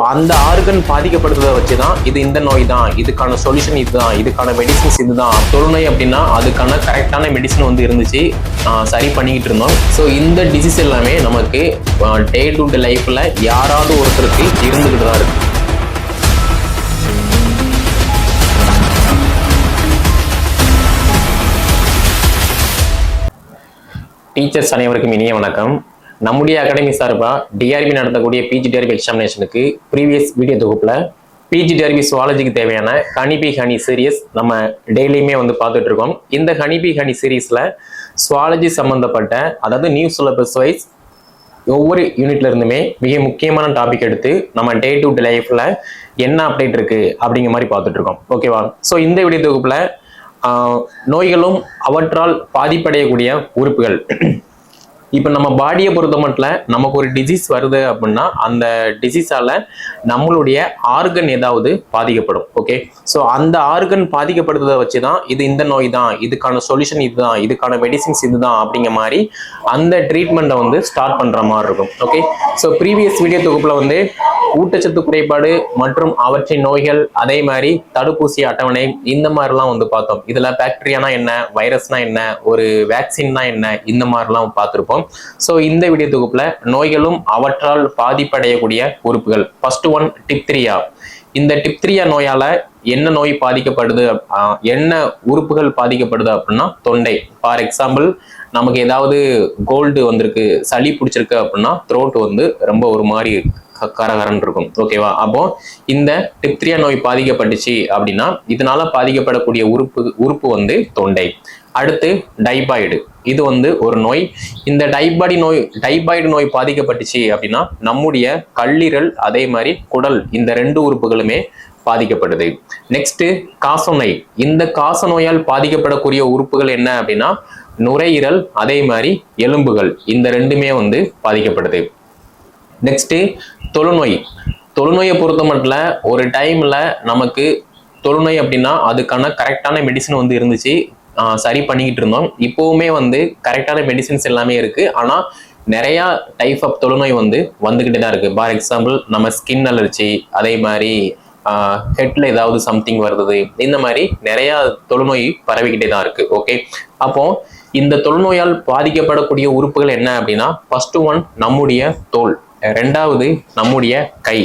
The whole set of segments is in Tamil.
அந்த ஆர்கன் பாதிக்கப்படுறதை வச்சுதான் இது இந்த நோய் தான், இதுக்கான சொல்யூஷன் இதுதான், இதுக்கான மெடிசின்ஸ் இதுதான். தொழுநோய் அப்படின்னா அதுக்கான கரெக்டான மெடிசன் வந்து இருந்துச்சு, சரி பண்ணிக்கிட்டு இருந்தோம். ஸோ இந்த டிசீஸ் எல்லாமே நமக்கு டே டு டே லைஃப்ல யாராவது ஒருத்தருக்கு இருந்துகிட்டு தான் இருக்கு. டீச்சர்ஸ் அனைவருக்கும் இனிய வணக்கம். நம்முடைய அகாடமி சார்பாக டிஆர்பி நடத்தக்கூடிய பிஜி டிஆர்பி எக்ஸாமினேஷனுக்கு ப்ரீவியஸ் வீடியோ தொகுப்பில் பிஜி டிஆர்பி சுவாலஜிக்கு தேவையான ஹனிபி ஹனி சீரீஸ் நம்ம டெய்லியுமே வந்து பார்த்துட்டு இருக்கோம். இந்த ஹனிபி ஹனி சீரீஸில் சுவாலஜி சம்மந்தப்பட்ட, அதாவது நியூ சிலபஸ் வைஸ் ஒவ்வொரு யூனிட்ல இருந்துமே மிக முக்கியமான டாபிக் எடுத்து நம்ம டே டு டே லைஃப்ல என்ன அப்டேட் இருக்கு அப்படிங்கிற மாதிரி பார்த்துட்டு இருக்கோம். ஓகேவா? ஸோ இந்த வீடியோ தொகுப்புல நோய்களும் அவற்றால் பாதிப்படையக்கூடிய உறுப்புகள். இப்போ நம்ம பாடியை பொறுத்த மட்டும் நமக்கு ஒரு டிசீஸ் வருது அப்படின்னா அந்த டிசீஸால நம்மளுடைய ஆர்கன் ஏதாவது பாதிக்கப்படும். ஓகே, ஸோ அந்த ஆர்கன் பாதிக்கப்படுறதை வச்சுதான் இது இந்த நோய் தான், இதுக்கான சொல்யூஷன் இதுதான், இதுக்கான மெடிசின்ஸ் இதுதான் அப்படிங்கிற மாதிரி அந்த ட்ரீட்மெண்ட்டை வந்து ஸ்டார்ட் பண்ற மாதிரி இருக்கும். ஓகே, ஸோ ப்ரீவியஸ் வீடியோ தொகுப்புல வந்து ஊட்டச்சத்து குறைபாடு மற்றும் அவற்றின் நோய்கள், அதே மாதிரி தடுப்பூசி அட்டவணை, இந்த மாதிரிலாம் வந்து பார்த்தோம். இதுல பாக்டீரியானா என்ன, வைரஸ்னா என்ன, ஒரு வேக்சின்னா என்ன, இந்த மாதிரிலாம் பார்த்துருப்போம். ஸோ இந்த வீடியோ தொகுப்புல நோய்களும் அவற்றால் பாதிப்படையக்கூடிய உறுப்புகள். First one diphtheria. இந்த டிப்திரியா நோயால என்ன நோய் பாதிக்கப்படுது, என்ன உறுப்புகள் பாதிக்கப்படுது அப்படின்னா தொண்டை. ஃபார் எக்ஸாம்பிள், நமக்கு ஏதாவது கோல்டு வந்திருக்கு, சளி பிடிச்சிருக்கு அப்படின்னா த்ரோட் வந்து ரொம்ப ஒரு மாதிரி கரகரன் இருக்கும். ஓகேவா? அப்போ இந்த டிப்திரியா நோய் பாதிக்கப்பட்டுச்சு அப்படின்னா இதனால பாதிக்கப்படக்கூடிய உறுப்பு வந்து தொண்டை. அடுத்து டைபாய்டு. இது வந்து ஒரு நோய். இந்த டைபாய்டு நோய் பாதிக்கப்பட்டுச்சு அப்படின்னா நம்முடைய கல்லீரல், அதே மாதிரி குடல், இந்த ரெண்டு உறுப்புகளுமே பாதிக்கப்படுது. நெக்ஸ்ட் காசநோய். இந்த காசநோயால் பாதிக்கப்படக்கூடிய உறுப்புகள் என்ன அப்படின்னா நுரையீரல், அதே மாதிரி எலும்புகள், இந்த ரெண்டுமே வந்து பாதிக்கப்படுது. நெக்ஸ்ட் தொழுநோய். தொழுநோயை பொறுத்த மட்டும் ஒரு டைம்ல நமக்கு தொழுநோய் அப்படின்னா அதுக்கான கரெக்டான மெடிசன் வந்து இருந்துச்சு, சரி பண்ணிக்கிட்டு இருந்தோம். இப்போவுமே வந்து கரெக்டான மெடிசின்ஸ் எல்லாமே இருக்கு. ஆனா நிறைய டைப் ஆஃப் தொழுநோய் வந்து வந்துகிட்டே தான் இருக்கு. ஃபார் எக்ஸாம்பிள், நம்ம ஸ்கின் அலர்ஜி, அதே மாதிரி ஹெட்ல ஏதாவது சம்திங் வருது, இந்த மாதிரி நிறைய தொழுநோய் பரவிக்கிட்டே தான் இருக்கு. ஓகே, அப்போ இந்த தொழுநோயால் பாதிக்கப்படக்கூடிய உறுப்புகள் என்ன அப்படின்னா ஃபர்ஸ்ட் ஒன் நம்முடைய தோல், ரெண்டாவது நம்முடைய கை,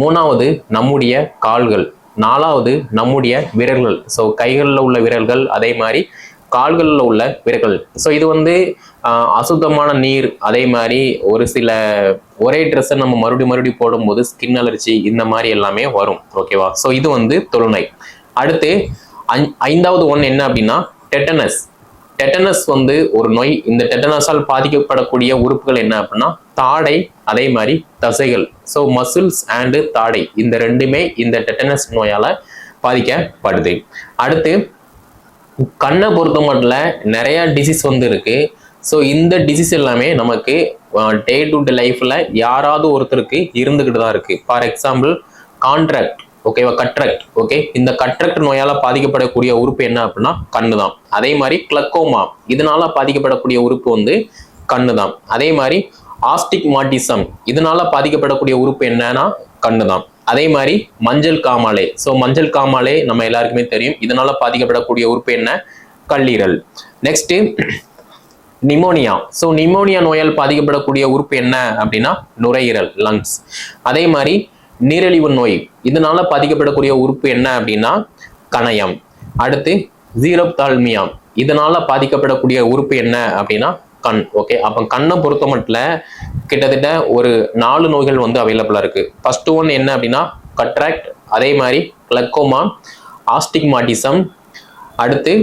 மூணாவது நம்முடைய கால்கள், நாலாவது நம்முடைய விரல்கள். ஸோ கைகளில் உள்ள விரல்கள், அதே மாதிரி கால்களில் உள்ள விரல்கள். ஸோ இது வந்து அசுத்தமான நீர், அதே மாதிரி ஒரு சில ஒரே ட்ரெஸ்ஸை நம்ம மறுபடியும் போடும்போது ஸ்கின் அலர்ஜி, இந்த மாதிரி எல்லாமே வரும். ஓகேவா? ஸோ இது வந்து தொழுநோய். அடுத்து ஐந்தாவது ஒன் என்ன அப்படின்னா டெட்டனஸ். டெட்டனஸ் வந்து ஒரு நோய். இந்த டெட்டனஸால் பாதிக்கப்படக்கூடிய உறுப்புகள் என்ன அப்படின்னா தாடை, அதே மாதிரி தசைகள். ஸோ மசில்ஸ் அண்டு தாடை, இந்த ரெண்டுமே இந்த டெட்டனஸ் நோயால பாதிக்கப்படுது. அடுத்து கண்ணை பொறுத்த மட்டும் நிறைய டிசீஸ் வந்து இருக்கு. ஸோ இந்த டிசீஸ் எல்லாமே நமக்கு டே டு டே லைஃப்ல யாராவது ஒருத்தருக்கு இருந்துகிட்டு தான் இருக்கு. ஃபார் எக்ஸாம்பிள் கான்ட்ராக்ட், ஓகேவா, கட்ராக்ட். ஓகே, இந்த கட்ராக்ட் நோயால பாதிக்கப்படக்கூடிய உறுப்பு என்ன அப்படின்னா கண்ணு தான். அதே மாதிரி கிளக்கோமா, இதனால பாதிக்கப்படக்கூடிய உறுப்பு வந்து கண்ணு தான். அதே மாதிரி ஆஸ்டிக்மாட்டிசம், இதனால பாதிக்கப்படக்கூடிய உறுப்பு என்னன்னா கண்ணு தான். அதே மாதிரி மஞ்சள் காமாலை. ஸோ மஞ்சள் காமாலை நம்ம எல்லாருக்குமே தெரியும், இதனால பாதிக்கப்படக்கூடிய உறுப்பு என்ன, கல்லீரல். Next pneumonia. ஸோ நிமோனியா நோயால் பாதிக்கப்படக்கூடிய உறுப்பு என்ன அப்படின்னா நுரையீரல், லங்ஸ். அதே மாதிரி நீரிழிவு நோய், இதனால பாதிக்கப்படக்கூடிய உறுப்பு என்ன அப்படின்னா கணையம். அடுத்து ஜீரோப்தால்மியா, இதனால பாதிக்கப்படக்கூடிய உறுப்பு என்ன அப்படின்னா கண். ஓகே, அப்போ கண்ணை பொறுத்த மட்டும் கிட்டத்தட்ட ஒரு 4 நோய்கள் வந்து அவைலபிளா இருக்கு. ஃபர்ஸ்ட் ஒன் என்ன அப்படின்னா கட்ராக்ட், அதே மாதிரி கிளக்கோமா, ஆஸ்டிக்மாட்டிசம், அடுத்து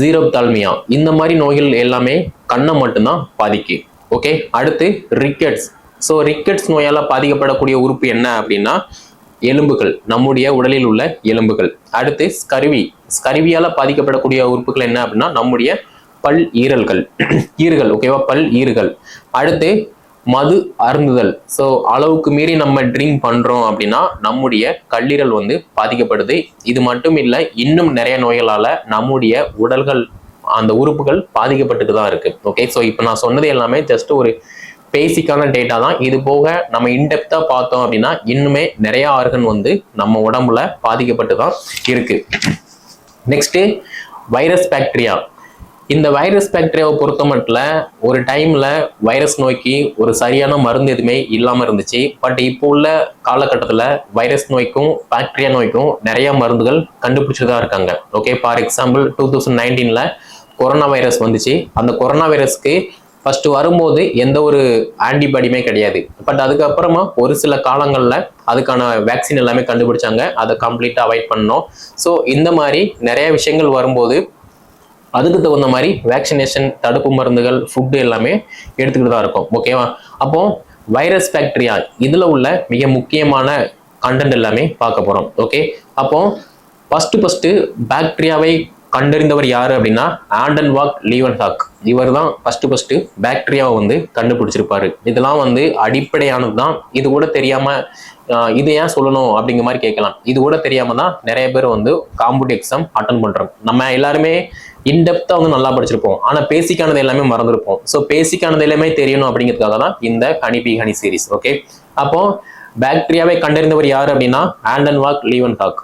ஜீரோப்தால்மியா. இந்த மாதிரி நோய்கள் எல்லாமே கண்ணை மட்டும்தான் பாதிக்கு. ஓகே, அடுத்து ரிக்கெட்ஸ். ஸோ ரிக்கெட்ஸ் நோயால பாதிக்கப்படக்கூடிய உறுப்பு என்ன அப்படின்னா எலும்புகள், நம்முடைய உடலில் உள்ள எலும்புகள். அடுத்து ஸ்கர்வியால பாதிக்கப்படக்கூடிய உறுப்புகள் என்ன அப்படின்னா நம்முடைய பல் ஈரல்கள், ஈறுகள். ஓகேவா, பல் ஈறுகள். அடுத்து மது அருந்துதல். ஸோ அளவுக்கு மீறி நம்ம ட்ரிங்க் பண்றோம் அப்படின்னா நம்முடைய கல்லீரல் வந்து பாதிக்கப்படுது. இது மட்டும் இல்லை, இன்னும் நிறைய நோய்களால நம்முடைய உடல்கள், அந்த உறுப்புகள் பாதிக்கப்பட்டுட்டு தான் இருக்கு. ஓகே, ஸோ இப்போ நான் சொன்னது எல்லாமே ஜஸ்ட் ஒரு பேசிக்கான டேட்டா தான். இது போக நம்ம இன்டெப்தா பார்த்தோம் அப்படின்னா இன்னுமே நிறைய ஆர்கன் வந்து நம்ம உடம்புல பாதிக்கப்பட்டு தான் இருக்கு. Next virus bacteria. இந்த வைரஸ் பாக்டீரியாவை பொறுத்த மட்டும் ஒரு டைம்ல வைரஸ் நோய்க்கு ஒரு சரியான மருந்து எதுவுமே இல்லாம இருந்துச்சு. பட் இப்போ உள்ள காலகட்டத்தில் வைரஸ் நோய்க்கும் பாக்டீரியா நோய்க்கும் நிறைய மருந்துகள் கண்டுபிடிச்சுதான் இருக்காங்க. ஓகே, ஃபார் எக்ஸாம்பிள் 2019ல கொரோனா வைரஸ் வந்துச்சு. அந்த கொரோனா வைரஸ்க்கு ஃபர்ஸ்ட் வரும்போது எந்த ஒரு ஆன்டிபாடியுமே கிடையாது. பட் அதுக்கப்புறமா ஒரு சில காலங்களில் அதுக்கான வேக்சின் எல்லாமே கண்டுபிடிச்சாங்க. அதை கம்ப்ளீட்டாக அவாய்ட் பண்ணோம். ஸோ இந்த மாதிரி நிறைய விஷயங்கள் வரும்போது அதுக்கு தகுந்த மாதிரி வேக்சினேஷன், தடுப்பு மருந்துகள், ஃபுட்டு எல்லாமே எடுத்துக்கிட்டு தான் இருக்கும். ஓகேவா? அப்போ வைரஸ் பாக்டீரியா இதுல உள்ள மிக முக்கியமான கண்டென்ட் எல்லாமே பார்க்க போறோம். ஓகே, அப்போ ஃபர்ஸ்ட் பாக்டீரியாவை கண்டறிந்தவர் யாரு அப்படின்னா ஆண்டன் வாக் லீவன்ஹாக். இவர் தான் ஃபர்ஸ்ட் பாக்டீரியாவை வந்து கண்டுபிடிச்சிருப்பாரு. இதெல்லாம் வந்து அடிப்படையானது தான். இது கூட தெரியாம இது ஏன் சொல்லணும் அப்படிங்கிற மாதிரி கேட்கலாம். இது கூட தெரியாம தான் நிறைய பேர் வந்து காம்படிட்டிவ் எக்ஸாம் அட்டன் பண்றோம். நம்ம எல்லாருமே இன்டெப்தா வந்து நல்லா படிச்சிருப்போம், ஆனா பேசிக்கானது எல்லாமே மறந்துருப்போம். ஸோ பேசிக்கானது எல்லாமே தெரியணும் அப்படிங்கிறதுக்காக தான் இந்த ஹனி சீரிஸ். ஓகே, அப்போ பாக்டீரியாவை கண்டறிந்தவர் யாரு அப்படின்னா ஆண்டன் வாக் லீவன்ஹாக்.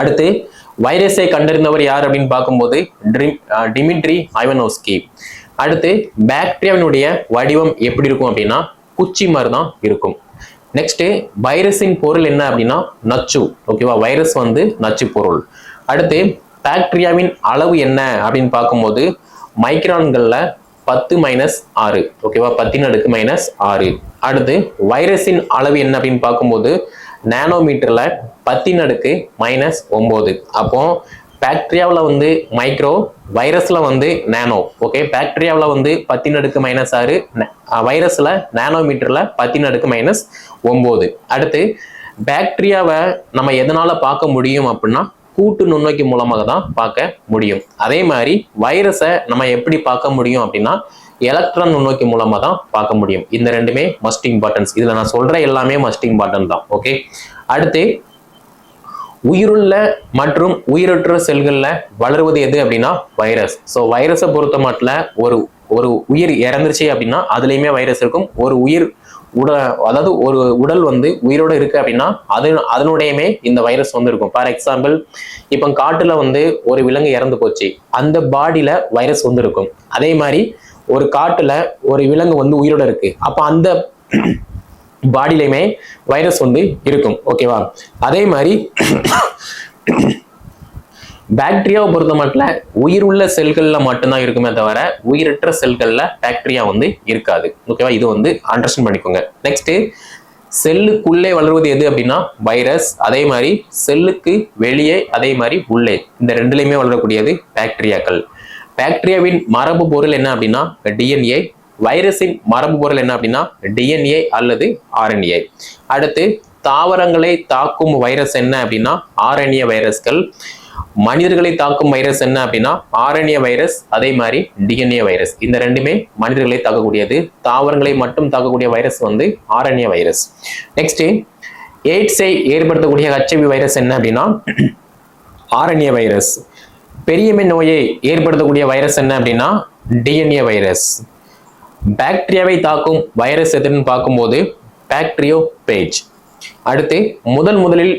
அடுத்து வைரஸை கண்டறிந்தவர் யார் அப்படின்னு பார்க்கும்போது டிமிட்ரி ஐவனோஸ்கி. அடுத்து பாக்டீரியாவினுடைய வடிவம் எப்படி இருக்கும் அப்படின்னா குச்சி மாதிரி தான் இருக்கும். நெக்ஸ்ட் வைரஸின் பொருள் என்ன அப்படின்னா நச்சு. ஓகேவா, வைரஸ் வந்து நச்சு பொருள். அடுத்து பாக்டீரியாவின் அளவு என்ன அப்படின்னு பார்க்கும்போது மைக்ரான்கள்ல 10-6. ஓகேவா, 10⁻⁻6. அடுத்து வைரஸின் அளவு என்ன அப்படின்னு பார்க்கும்போது நானோமீட்டர்ல 10⁻⁻9. அப்போ பாக்டீரியாவில் வந்து மைக்ரோ, வைரஸ்ல வந்து நானோ. ஓகே, பாக்டீரியாவில் வந்து 10⁻⁻6, வைரஸ்ல நானோமீட்டர்ல 10⁻⁻9. அடுத்து பாக்டீரியாவை நம்ம எதனால பார்க்க முடியும் அப்படின்னா கூட்டு நுண்ணோக்கி மூலமாக தான் பார்க்க முடியும். அதே மாதிரி வைரஸை நம்ம எப்படி பார்க்க முடியும் அப்படின்னா எலக்ட்ரான் நுண்ணோக்கி மூலமா தான் பார்க்க முடியும். இந்த ரெண்டுமே மஸ்ட் இம்பார்ட்டன்ஸ். இதுல நான் சொல்ற எல்லாமே மஸ்ட் இம்பார்ட்டன்ட் தான். ஓகே, அடுத்து உயிருள்ள மற்றும் உயிரற்ற செல்கள்ல வளருவது எது அப்படின்னா வைரஸ். ஸோ வைரஸை பொறுத்த மட்டும் ஒரு உயிர் இறந்துருச்சு அப்படின்னா அதுலயுமே வைரஸ் இருக்கும். ஒரு உயிர் அதாவது ஒரு உடல் வந்து உயிரோட இருக்கு அப்படின்னா அதனுடையமே இந்த வைரஸ் வந்து இருக்கும். ஃபார் எக்ஸாம்பிள் இப்போ காட்டுல வந்து ஒரு விலங்கு இறந்து போச்சு, அந்த பாடியில வைரஸ் வந்து இருக்கும். அதே மாதிரி ஒரு காட்டுல ஒரு விலங்கு வந்து உயிரோட இருக்கு, அப்ப அந்த பாடியிலுமே வைரஸ் வந்து இருக்கும். ஓகேவா, அதே மாதிரி பாக்டீரியாவை பொறுத்த மட்டும் உயிர் உள்ள செல்கள்ல மட்டும்தான் இருக்குமே தவிர உயிரற்ற செல்கள்ல பாக்டீரியா வந்து இருக்காது. ஓகேவா, இது வந்து அண்டர்ஸ்டாண்ட் பண்ணிக்கோங்க. நெக்ஸ்ட் செல்லுக்குள்ளே வளருவது எது அப்படின்னா வைரஸ். அதே மாதிரி செல்லுக்கு வெளியே, அதே மாதிரி உள்ளே, இந்த ரெண்டுலையுமே வளரக்கூடியது பாக்டீரியாக்கள். பாக்டீரியாவின் மரபு பொருள் என்ன அப்படின்னா டிஎன்ஏ. வைரஸின் மரபு பொருள் என்ன அப்படின்னா டிஎன்ஏ அல்லது ஆர்என்ஏ. அடுத்து தாவரங்களை தாக்கும் வைரஸ் என்ன அப்படின்னா ஆர்என்ஏ வைரஸ்கள். மனிதர்களை தாக்கும் வைரஸ் என்ன அப்படின்னா ஆர்என்ஏ வைரஸ், அதே மாதிரி டிஎன்ஏ வைரஸ். இந்த ரெண்டுமே மனிதர்களை தாக்கக்கூடியது. தாவரங்களை மட்டும் தாக்கக்கூடிய வைரஸ் வந்து ஆர்என்ஏ வைரஸ். நெக்ஸ்ட் எய்ட்ஸை ஏற்படுத்தக்கூடிய HIV வைரஸ் என்ன அப்படின்னா ஆர்என்ஏ வைரஸ். பெரியம்மை நோயை ஏற்படுத்தக்கூடிய வைரஸ் என்ன அப்படின்னா டிஎன்ஏ வைரஸ். பாக்டீரியாவை தாக்கும் வைரஸ் எதுன்னு பார்க்கும்போது பாக்டீரியோபேஜ். அடுத்து முதலில்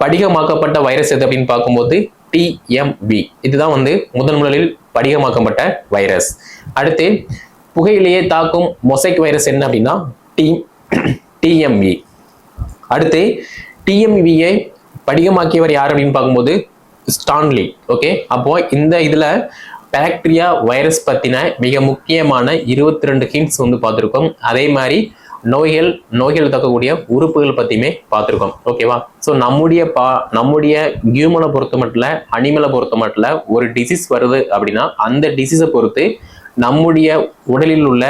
படிகமாக்கப்பட்ட வைரஸ் எது அப்படின்னு பார்க்கும்போது டிஎம்வி. இதுதான் வந்து முதலில் படிகமாக்கப்பட்ட வைரஸ். அடுத்து புகையிலேயே தாக்கும் மொசைக் வைரஸ் என்ன அப்படின்னா டிஎம்வி. அடுத்து டிஎம்வியை படிகமாக்கியவர் யார் அப்படின்னு பார்க்கும்போது ஸ்டான்லி. ஓகே, அப்போ இந்த இதுல பாக்டீரியா வைரஸ் பத்தின மிக முக்கியமான 22 ஹிண்ட்ஸ் வந்து பார்த்துருக்கோம். அதே மாதிரி நோய்கள் தாக்கக்கூடிய உறுப்புகள் பத்தியுமே பார்த்துருக்கோம். ஓகேவா, ஸோ நம்முடைய ஹியூமனை பொறுத்த மட்டும், அனிமலை பொறுத்த மட்டும் ஒரு டிசீஸ் வருது அப்படின்னா அந்த டிசீஸை பொறுத்து நம்முடைய உடலில் உள்ள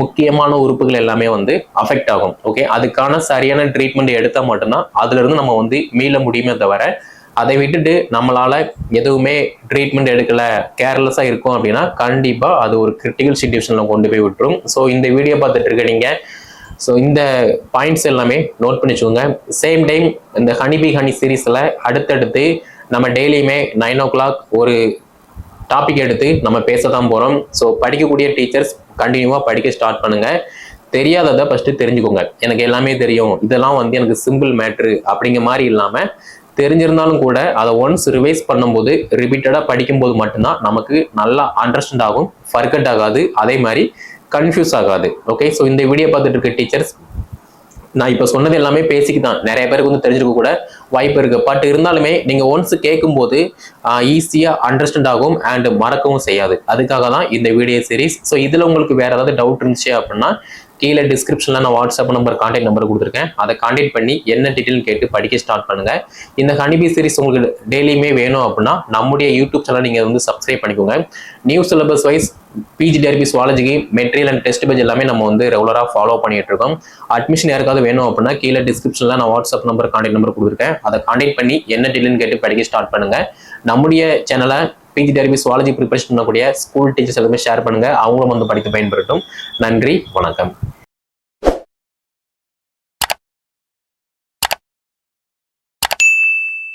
முக்கியமான உறுப்புகள் எல்லாமே வந்து அஃபெக்ட் ஆகும். ஓகே, அதுக்கான சரியான ட்ரீட்மெண்ட் எடுத்தால் மட்டும்தான் அதுல இருந்து நம்ம வந்து மீள முடியுமே தவிர அதை விட்டுட்டு நம்மளால எதுவுமே ட்ரீட்மெண்ட் எடுக்கல, கேர்லெஸ்ஸா இருக்கும் அப்படின்னா கண்டிப்பா அது ஒரு கிரிட்டிக்கல் சிச்சுவேஷன்ல கொண்டு போய் விட்டுரும். ஸோ இந்த வீடியோ பார்த்துட்டு இருக்க நீங்க ஸோ இந்த பாயிண்ட்ஸ் எல்லாமே நோட் பண்ணி வச்சுக்கோங்க. சேம் டைம் இந்த ஹனி சீரீஸ்ல அடுத்தடுத்து நம்ம டெய்லியுமே 9 o'clock ஒரு டாபிக் எடுத்து நம்ம பேச தான் போகிறோம். ஸோ படிக்கக்கூடிய டீச்சர்ஸ் கண்டினியூவாக படிக்க ஸ்டார்ட் பண்ணுங்க. தெரியாததை ஃபர்ஸ்ட் தெரிஞ்சுக்கோங்க. எனக்கு எல்லாமே தெரியும், இதெல்லாம் வந்து எனக்கு சிம்பிள் மேட்ரு அப்படிங்கிற மாதிரி இல்லாமல், தெரிஞ்சிருந்தாலும் கூட அதை ஒன்ஸ் ரிவைஸ் பண்ணும்போது ரிப்பீட்டடாக படிக்கும்போது மட்டும்தான் நமக்கு நல்லா அண்டர்ஸ்டாண்ட் ஆகும், ஃபர்கட் ஆகாது, அதே மாதிரி கன்ஃபியூஸ் ஆகாது. ஓகே, ஸோ இந்த வீடியோ பார்த்துட்டு இருக்க டீச்சர்ஸ், நான் இப்போ சொன்னது எல்லாமே பேசிக்கு தான், நிறைய பேருக்கு வந்து தெரிஞ்சுக்க கூட வாய்ப்பு இருக்கு. பட் இருந்தாலுமே நீங்க ஒன்ஸ் கேட்கும்போது ஈஸியா அண்டர்ஸ்டாண்ட் ஆகும் அண்ட் மறக்கவும் செய்யாது. அதுக்காக தான் இந்த வீடியோ சீரிஸ். ஸோ இதுல உங்களுக்கு வேற ஏதாவது டவுட் இருந்துச்சு அப்படின்னா கீழே டிஸ்கிரிப்ஷன்ல நான் வாட்ஸ்அப் நம்பர், கான்டாக்ட் நம்பர் கொடுத்துருக்கேன். அதை கான்டாக்ட் பண்ணி என்ன டீட்டெயில் கேட்டு படிக்க ஸ்டார்ட் பண்ணுங்க. இந்த ஹனிபி சீரிஸ் உங்களுக்கு டெய்லியுமே வேணும் அப்படின்னா நம்முடைய யூடியூப் சேனல் நீங்க வந்து சப்ஸ்கிரைப் பண்ணிக்கோங்க. நியூ சிலபஸ் வைஸ் பிஜிடிஆர்பி சுவாலஜிக்கு மெட்டீரியல் அண்ட் டெஸ்ட் பேஜ் எல்லாமே நம்ம வந்து ரெகுலராக ஃபாலோ பண்ணிட்டு இருக்கோம். அட்மிஷன் யாருக்காவது வேணும் அப்படின்னா கீழே டிஸ்கிரிப்ஷன்ல நான் வாட்ஸ்அப் நம்பர், கான்டாக்ட் நம்பர் கொடுத்துருக்கேன். அதை கான்டாக்ட் பண்ணி என்ன டீட்டெயில் கேட்டு படிக்க ஸ்டார்ட் பண்ணுங்க. நம்முடைய சேனலை பிஜிடிஆர்பி சுவாலஜி ப்ரிப்பரேஷன் பண்ணக்கூடிய ஸ்கூல் டீச்சர்ஸ் எல்லாமே ஷேர் பண்ணுங்க, அவங்களும் வந்து படித்து பயன்பெறட்டும். நன்றி, வணக்கம்.